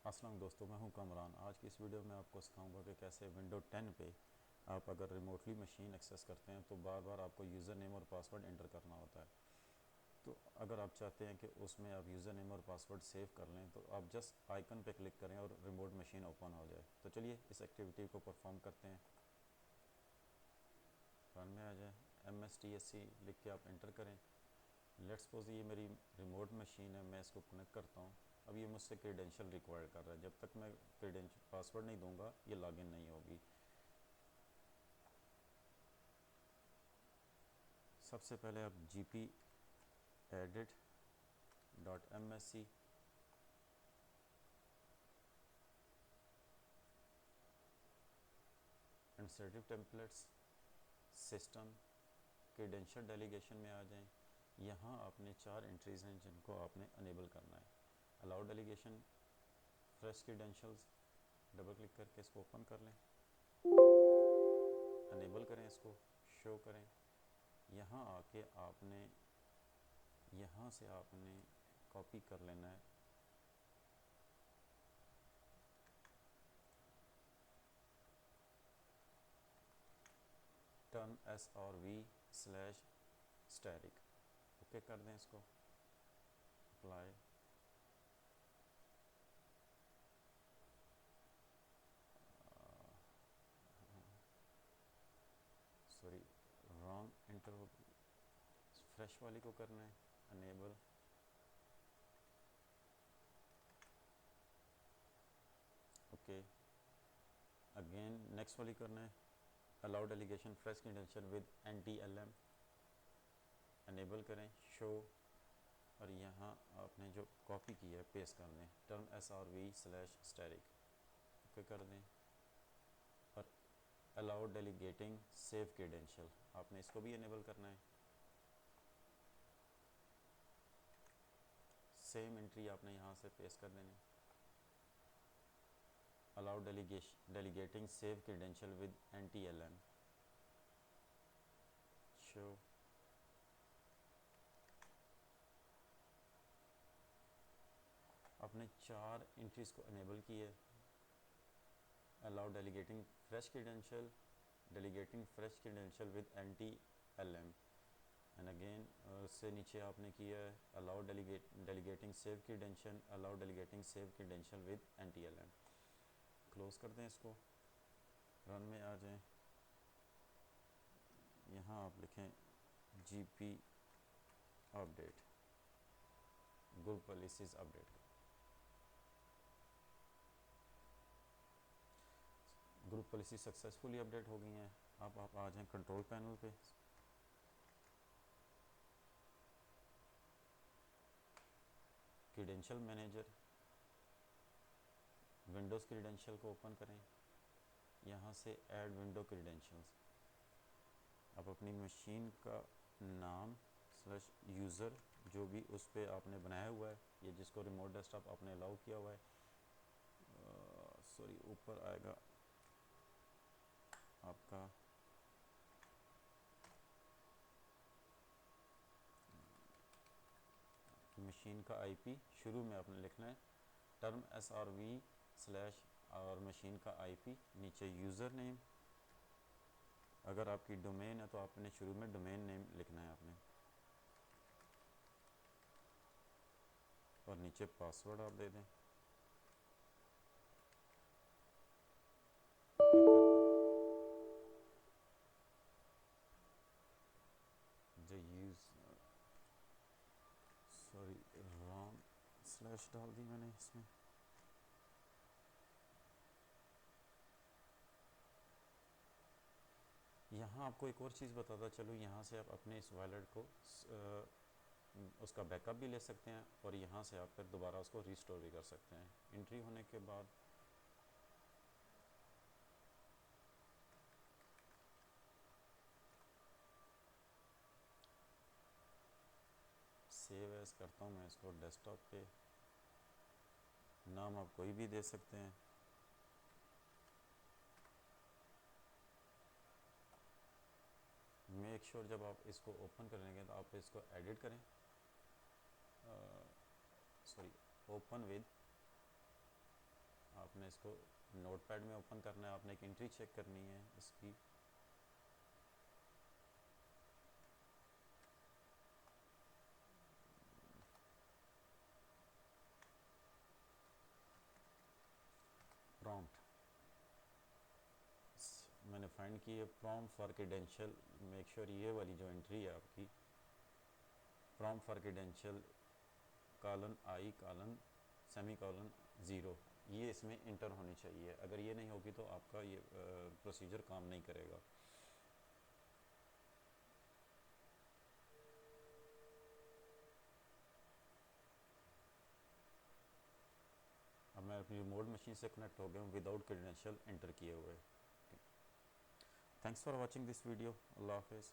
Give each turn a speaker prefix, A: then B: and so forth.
A: अस्सलाम दोस्तों, मैं हूं कामरान। आज की इस वीडियो में आपको सिखाऊंगा कि कैसे विंडो 10 पे आप अगर रिमोटली मशीन एक्सेस करते हैं तो बार बार आपको यूज़र नेम और पासवर्ड एंटर करना होता है। तो अगर आप चाहते हैं कि उसमें आप यूज़र नेम और पासवर्ड सेव कर लें तो आप जस्ट आइकन पे क्लिक करें और रिमोट मशीन ओपन हो जाए। तो चलिए इस एक्टिविटी को परफॉर्म करते हैं। रन में आ जाए, MSTSC लिख के आप एंटर करें। लेट्स सपोज ये मेरी रिमोट मशीन है, मैं इसको कनेक्ट करता हूँ। अब ये मुझसे क्रेडेंशियल रिक्वायर कर रहा है। जब तक मैं क्रेडेंशियल पासवर्ड नहीं दूंगा ये लॉगिन नहीं होगी। सबसे पहले आप gp edit .msc इंसर्टिव टेम्पलेट्स सिस्टम क्रेडेंशियल डेलीगेशन में आ जाएं। यहाँ आपने 4 एंट्रीज हैं जिनको आपने अनेबल करना है। Allow delegation, fresh credentials, double click करके इसको ओपन कर लें, अनेबल करें, इसको शो करें। यहाँ आके आपने यहाँ से आपने कॉपी कर लेना है टर्न SRV/स्टैटिक। ओके कर दें, इसको apply. Sorry, wrong inter, fresh वाली को करना है अनेबल। ओके, अगेन नेक्स्ट वाली करना है allow delegation fresh credentials with NTLM, enable करें, शो। और यहाँ आपने जो कॉपी की है पेस्ट कर दें टर्न SRV/स्टैटिक। ओके कर दें। और अलाउ डेलीगेटिंग सेव क्रेडेंशियल, आपने इसको भी अनेबल करना है। सेम एंट्री आपने यहाँ से पेस्ट कर देनी। Allow delegating save credential with NTLM, show. आपने 4 एंट्रीज को अनेबल की है। Allow delegating fresh credential, delegating fresh credentials with NTLM, and again उससे नीचे आपने किया है allow delegating save credential, allow delegating save credential with NTLM। Close कर दें इसको, रन में आ जाएं। यहाँ आप लिखें GP update, group policies update. Group policy successfully update हो गई हैं। अब आप आ जाएं कंट्रोल पैनल पे। क्रेडेंशियल मैनेजर, विंडोज़ क्रेडेंशियल को ओपन करें। यहाँ से ऐड विंडो क्रेडेंशियल्स, आप अपनी मशीन का नाम स्लैश यूज़र जो भी उस पर आपने बनाया हुआ है, ये जिसको रिमोट डेस्कटॉप आपने अलाउ किया हुआ है, सॉरी ऊपर आएगा आपका मशीन का IP। शुरू में आपने लिखना है टर्म SRV/ और मशीन का IP, नीचे यूज़र नेम। अगर आपकी डोमेन है तो आपने शुरू में डोमेन नेम लिखना है आपने, और नीचे पासवर्ड आप दे दें। ओके कर जो यूज़, सॉरी रॉन्ग स्लैश डाल दी मैंने इसमें। यहाँ आपको एक और चीज़ बताता चलो, यहाँ से आप अपने इस वॉलेट को उसका बैकअप भी ले सकते हैं और यहाँ से आप फिर दोबारा उसको रिस्टोर भी कर सकते हैं एंट्री होने के बाद। सेव एज करता हूँ मैं इसको डेस्कटॉप पे, नाम आप कोई भी दे सकते हैं। मेक श्योर जब आप इसको ओपन करेंगे तो आप इसको एडिट करें, सॉरी ओपन विद आपने इसको नोटपैड में ओपन करना है, आपने एक एंट्री चेक करनी है इसकी। प्रॉम्प्ट मैंने फाइंड की है, prompt for credential, make sure ये वाली जो एंट्री है आपकी, prompt for credential colon I colon semi colon 0, ये इसमें इंटर होनी चाहिए। अगर ये नहीं होगी तो आपका ये प्रोसीजर काम नहीं करेगा। अब मैं अपनी रिमोट मशीन से कनेक्ट हो गया हूँ विदाउट क्रेडेंशियल एंटर किए हुए। Thanks for watching this video. अल्लाह हाफिज़।